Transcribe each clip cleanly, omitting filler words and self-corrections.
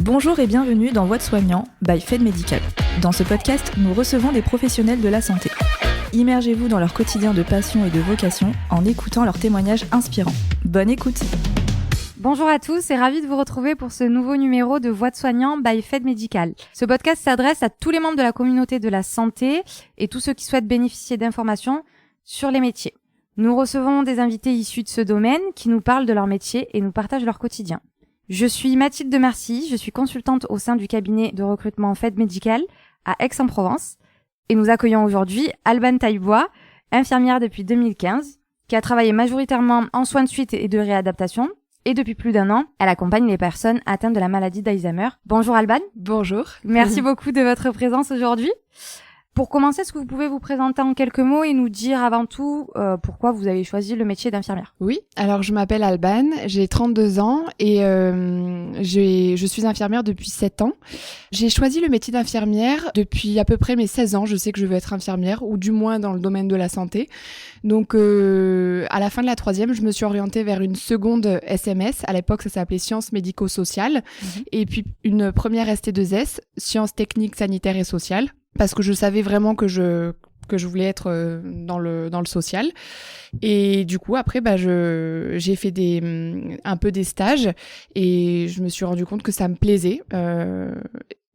Bonjour et bienvenue dans Voix de soignant by Fed Medical. Dans ce podcast, nous recevons des professionnels de la santé. Immergez-vous dans leur quotidien de passion et de vocation en écoutant leurs témoignages inspirants. Bonne écoute. Bonjour à tous et ravi de vous retrouver pour ce nouveau numéro de Voix de soignant by Fed Medical. Ce podcast s'adresse à tous les membres de la communauté de la santé et tous ceux qui souhaitent bénéficier d'informations sur les métiers. Nous recevons des invités issus de ce domaine qui nous parlent de leur métier et nous partagent leur quotidien. Je suis Mathilde de Mercy, je suis consultante au sein du cabinet de recrutement Fed Medical à Aix-en-Provence et nous accueillons aujourd'hui Alban Taillebois, infirmière depuis 2015, qui a travaillé majoritairement en soins de suite et de réadaptation et depuis plus d'1 an, elle accompagne les personnes atteintes de la maladie d'Alzheimer. Bonjour Alban. Bonjour. Merci beaucoup de votre présence aujourd'hui. Pour commencer, est-ce que vous pouvez vous présenter en quelques mots et nous dire avant tout pourquoi vous avez choisi le métier d'infirmière ? Oui, alors je m'appelle Alban, j'ai 32 ans et je suis infirmière depuis 7 ans. J'ai choisi le métier d'infirmière depuis à peu près mes 16 ans. Je sais que je veux être infirmière ou du moins dans le domaine de la santé. Donc à la fin de la 3e, je me suis orientée vers une seconde SMS. À l'époque, ça s'appelait Sciences médico-sociales. Et puis une première ST2S, Sciences techniques, sanitaires et sociales. Parce que je savais vraiment que je voulais être dans le social. Et du coup après j'ai fait un peu des stages et je me suis rendu compte que ça me plaisait.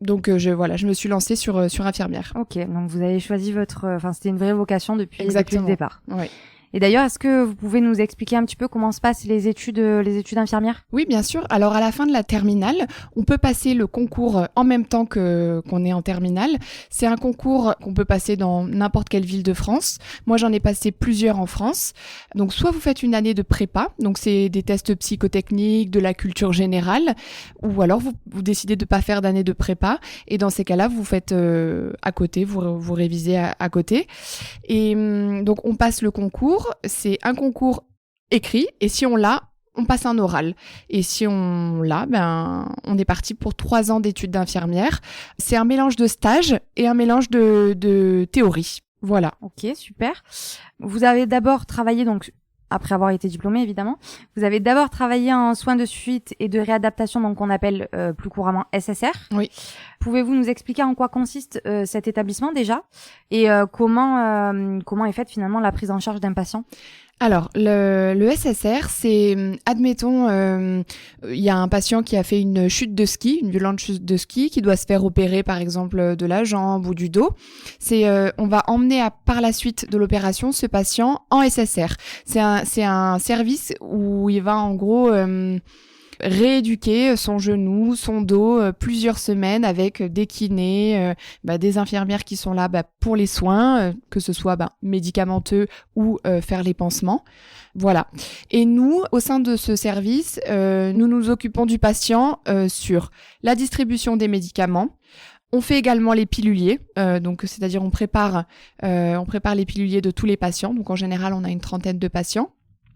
Donc je me suis lancée sur infirmière. OK, donc vous avez choisi c'était une vraie vocation depuis le départ. Oui. Et d'ailleurs, est-ce que vous pouvez nous expliquer un petit peu comment se passent les études infirmières ? Oui, bien sûr. Alors, à la fin de la terminale, on peut passer le concours en même temps qu'on est en terminale. C'est un concours qu'on peut passer dans n'importe quelle ville de France. Moi, j'en ai passé plusieurs en France. Donc, soit vous faites une année de prépa, donc c'est des tests psychotechniques, de la culture générale, ou alors vous décidez de pas faire d'année de prépa. Et dans ces cas-là, vous faites à côté, vous révisez à côté. Et donc, on passe le concours. C'est un concours écrit et si on l'a, on passe un oral. Et si on l'a, on est parti pour 3 ans d'études d'infirmière. C'est un mélange de stage et un mélange de théorie. Voilà. Ok, super. Vous avez d'abord travaillé, donc après avoir été diplômé évidemment, vous avez d'abord travaillé en soins de suite et de réadaptation, donc qu'on appelle plus couramment SSR. Oui. Pouvez-vous nous expliquer en quoi consiste cet établissement déjà et comment est faite finalement la prise en charge d'un patient ? Alors, le SSR, c'est, admettons, il y a un patient qui a fait une chute de ski, une violente chute de ski, qui doit se faire opérer, par exemple, de la jambe ou du dos. On va emmener par la suite de l'opération ce patient en SSR. C'est un service où il va, en gros, rééduquer son genou, son dos, plusieurs semaines avec des kinés, des infirmières qui sont là pour les soins, que ce soit médicamenteux ou faire les pansements. Voilà. Et nous, au sein de ce service, nous nous occupons du patient sur la distribution des médicaments. On fait également les piluliers, donc c'est-à-dire on prépare les piluliers de tous les patients. Donc en général, on a une 30aine de patients.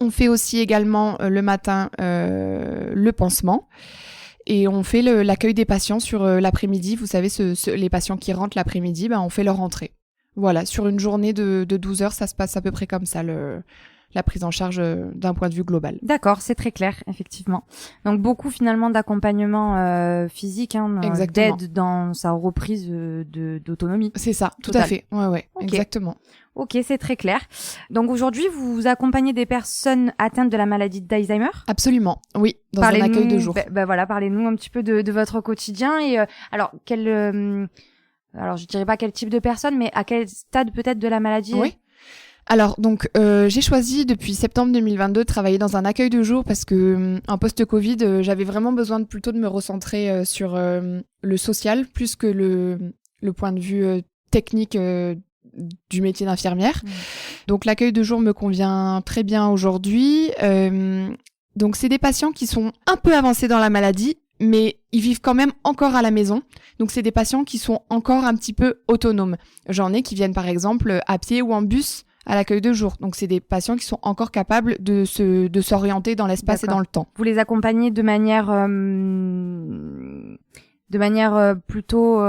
On fait aussi également le matin le pansement et on fait l'accueil des patients sur l'après-midi. Vous savez, les patients qui rentrent l'après-midi, on fait leur entrée. Voilà, sur une journée de 12 heures, ça se passe à peu près comme ça, la prise en charge d'un point de vue global. D'accord, c'est très clair, effectivement. Donc beaucoup finalement d'accompagnement physique, Exactement. d'aide dans sa reprise d'autonomie. C'est ça, Total. Tout à fait. Ouais, Okay. Exactement. Ok, c'est très clair. Donc aujourd'hui, vous accompagnez des personnes atteintes de la maladie d'Alzheimer ? Absolument, oui, dans un accueil de jour. Voilà, parlez-nous un petit peu de votre quotidien et alors je dirais pas quel type de personne, mais à quel stade peut-être de la maladie ? Oui. Alors donc j'ai choisi depuis septembre 2022 de travailler dans un accueil de jour parce que en post-Covid j'avais vraiment besoin plutôt de me recentrer sur le social plus que le point de vue technique du métier d'infirmière. Donc l'accueil de jour me convient très bien aujourd'hui. Donc c'est des patients qui sont un peu avancés dans la maladie, mais ils vivent quand même encore à la maison. Donc c'est des patients qui sont encore un petit peu autonomes. J'en ai qui viennent par exemple à pied ou en bus à l'accueil de jour. Donc c'est des patients qui sont encore capables de s'orienter dans l'espace. D'accord. Et dans le temps. Vous les accompagnez de manière plutôt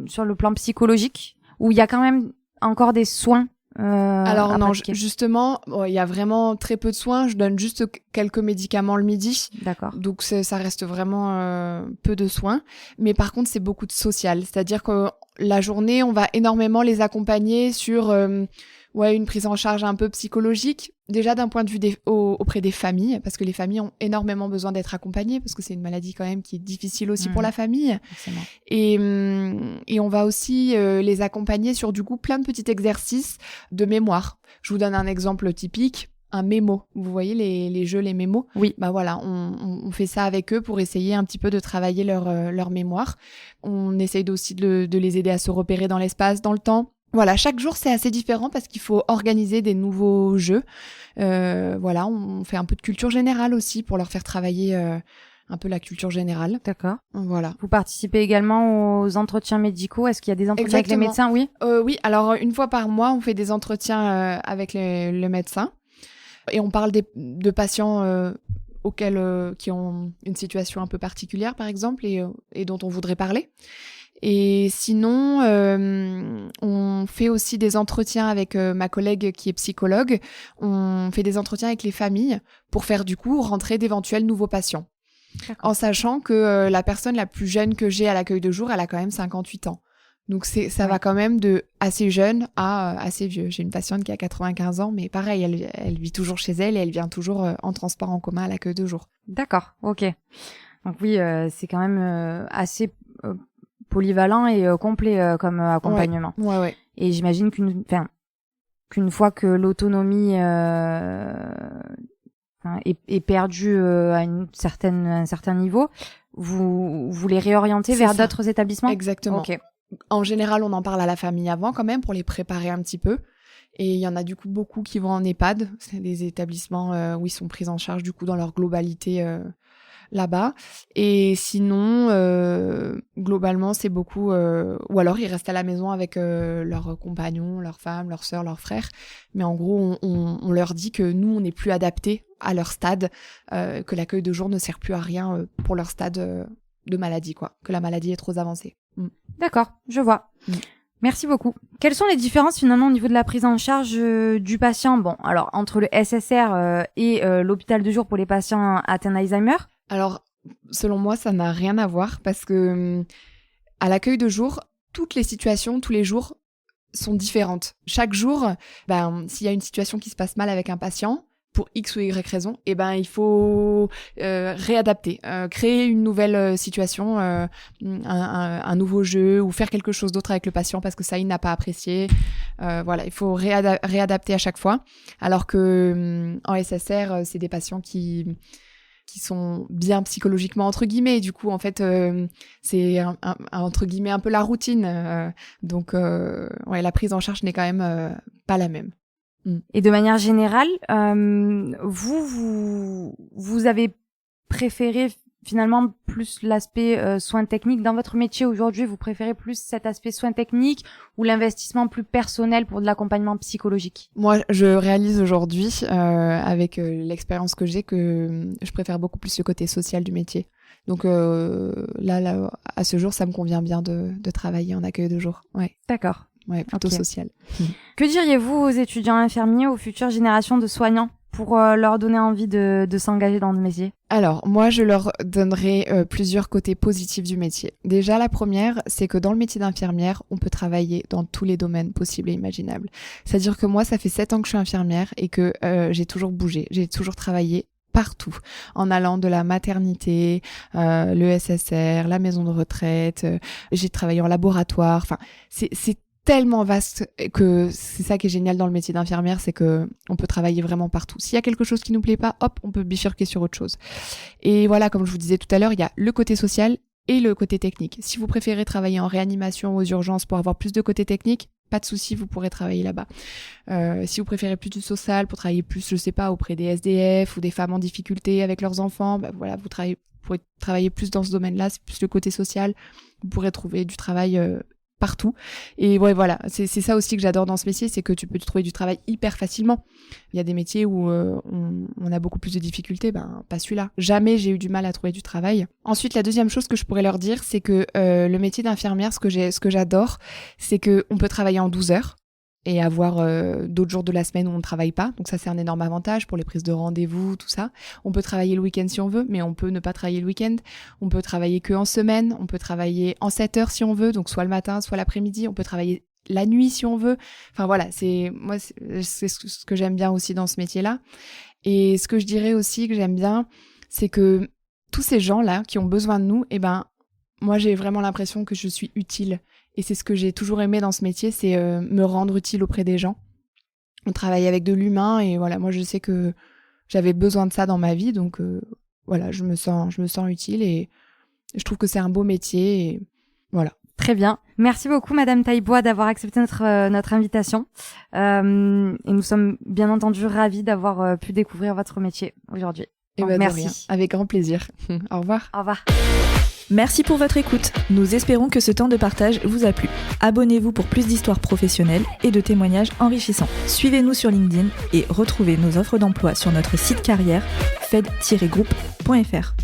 sur le plan psychologique, où il y a quand même encore des soins Alors à non, pratiquer? justement, il y a vraiment très peu de soins. Je donne juste quelques médicaments le midi. D'accord. Donc ça reste vraiment peu de soins. Mais par contre, c'est beaucoup de social. C'est-à-dire que la journée, on va énormément les accompagner sur une prise en charge un peu psychologique. Déjà d'un point de vue auprès des familles, parce que les familles ont énormément besoin d'être accompagnées, parce que c'est une maladie quand même qui est difficile aussi pour la famille. Forcément. Et on va aussi les accompagner sur du coup plein de petits exercices de mémoire. Je vous donne un exemple typique. Un mémo. Vous voyez les jeux, les mémos? Oui. Bah voilà, on fait ça avec eux pour essayer un petit peu de travailler leur mémoire. On essaye aussi de les aider à se repérer dans l'espace, dans le temps. Voilà, chaque jour c'est assez différent parce qu'il faut organiser des nouveaux jeux. Voilà, on fait un peu de culture générale aussi pour leur faire travailler un peu la culture générale. D'accord. Voilà. Vous participez également aux entretiens médicaux. Est-ce qu'il y a des entretiens avec les médecins? Oui. Oui, alors une fois par mois, on fait des entretiens avec le médecin. Et on parle de patients qui ont une situation un peu particulière, par exemple, et dont on voudrait parler. Et sinon, on fait aussi des entretiens avec ma collègue qui est psychologue. On fait des entretiens avec les familles pour faire du coup rentrer d'éventuels nouveaux patients. D'accord. En sachant que la personne la plus jeune que j'ai à l'accueil de jour, elle a quand même 58 ans. Donc ça va quand même de assez jeune à assez vieux. J'ai une patiente qui a 95 ans, mais pareil, elle vit toujours chez elle et elle vient toujours en transport en commun à l'accueil de jour. D'accord, ok. Donc oui, c'est quand même assez polyvalent et complet comme accompagnement. Ouais. Et j'imagine qu'une fois que l'autonomie est perdue à un certain niveau, vous les réorientez vers d'autres établissements? Exactement. Ok. En général, on en parle à la famille avant quand même pour les préparer un petit peu. Et il y en a du coup beaucoup qui vont en EHPAD. C'est des établissements où ils sont pris en charge du coup dans leur globalité là-bas. Et sinon, globalement, c'est beaucoup... ou alors ils restent à la maison avec leurs compagnons, leurs femmes, leurs sœurs, leurs frères. Mais en gros, on leur dit que nous, on n'est plus adaptés à leur stade, que l'accueil de jour ne sert plus à rien pour leur stade de maladie, quoi. Que la maladie est trop avancée. D'accord, je vois. Merci beaucoup. Quelles sont les différences finalement au niveau de la prise en charge du patient? Bon, alors entre le SSR et l'hôpital de jour pour les patients atteints d'Alzheimer? Alors, selon moi, ça n'a rien à voir parce que à l'accueil de jour, toutes les situations, tous les jours sont différentes. Chaque jour, s'il y a une situation qui se passe mal avec un patient, pour X ou Y raison, il faut réadapter, créer une nouvelle situation, un nouveau jeu ou faire quelque chose d'autre avec le patient parce que ça, il n'a pas apprécié. Voilà, il faut réadapter à chaque fois. Alors que en SSR, c'est des patients qui sont bien psychologiquement, entre guillemets. Du coup, en fait, c'est entre guillemets un peu la routine. Donc, la prise en charge n'est quand même pas la même. Et de manière générale, vous avez préféré finalement plus l'aspect soins techniques dans votre métier aujourd'hui? Vous préférez plus cet aspect soins techniques ou l'investissement plus personnel pour de l'accompagnement psychologique? Moi, je réalise aujourd'hui, avec l'expérience que j'ai, que je préfère beaucoup plus le côté social du métier. Donc là, à ce jour, ça me convient bien de travailler en accueil de jour. Ouais. D'accord. Ouais, plutôt social. Que diriez-vous aux étudiants infirmiers, aux futures générations de soignants pour leur donner envie de s'engager dans le métier? Alors, moi, je leur donnerai plusieurs côtés positifs du métier. Déjà, la première, c'est que dans le métier d'infirmière, on peut travailler dans tous les domaines possibles et imaginables. C'est-à-dire que moi, ça fait 7 ans que je suis infirmière et que j'ai toujours bougé, j'ai toujours travaillé partout, en allant de la maternité, le SSR, la maison de retraite, j'ai travaillé en laboratoire, enfin, c'est tellement vaste que c'est ça qui est génial dans le métier d'infirmière, c'est que on peut travailler vraiment partout. S'il y a quelque chose qui nous plaît pas, hop, on peut bifurquer sur autre chose. Et voilà, comme je vous disais tout à l'heure, il y a le côté social et le côté technique. Si vous préférez travailler en réanimation aux urgences pour avoir plus de côté technique, pas de souci, vous pourrez travailler là-bas. Si vous préférez plus du social pour travailler plus, je sais pas, auprès des SDF ou des femmes en difficulté avec leurs enfants, voilà, vous pourrez travailler plus dans ce domaine-là, c'est plus le côté social. Vous pourrez trouver du travail partout. Et ouais, voilà, c'est ça aussi que j'adore dans ce métier, c'est que tu peux trouver du travail hyper facilement. Il y a des métiers où on a beaucoup plus de difficultés, pas celui-là. Jamais j'ai eu du mal à trouver du travail. Ensuite, la deuxième chose que je pourrais leur dire, c'est que le métier d'infirmière, ce que j'adore, c'est que on peut travailler en 12 heures. et avoir d'autres jours de la semaine où on ne travaille pas. Donc ça, c'est un énorme avantage pour les prises de rendez-vous, tout ça. On peut travailler le week-end si on veut, mais on peut ne pas travailler le week-end. On peut travailler que en semaine, on peut travailler en 7 heures si on veut, donc soit le matin, soit l'après-midi. On peut travailler la nuit si on veut. Enfin voilà, c'est ce que j'aime bien aussi dans ce métier-là. Et ce que je dirais aussi que j'aime bien, c'est que tous ces gens-là qui ont besoin de nous, moi j'ai vraiment l'impression que je suis utile. Et c'est ce que j'ai toujours aimé dans ce métier, c'est me rendre utile auprès des gens. On travaille avec de l'humain et voilà, moi je sais que j'avais besoin de ça dans ma vie, donc voilà, je me sens utile et je trouve que c'est un beau métier et voilà. Très bien. Merci beaucoup Madame Taillebois d'avoir accepté notre invitation. Et nous sommes bien entendu ravis d'avoir pu découvrir votre métier aujourd'hui. Merci. Rien. Avec grand plaisir. Au revoir. Au revoir. Merci pour votre écoute. Nous espérons que ce temps de partage vous a plu. Abonnez-vous pour plus d'histoires professionnelles et de témoignages enrichissants. Suivez-nous sur LinkedIn et retrouvez nos offres d'emploi sur notre site carrière fed-group.fr.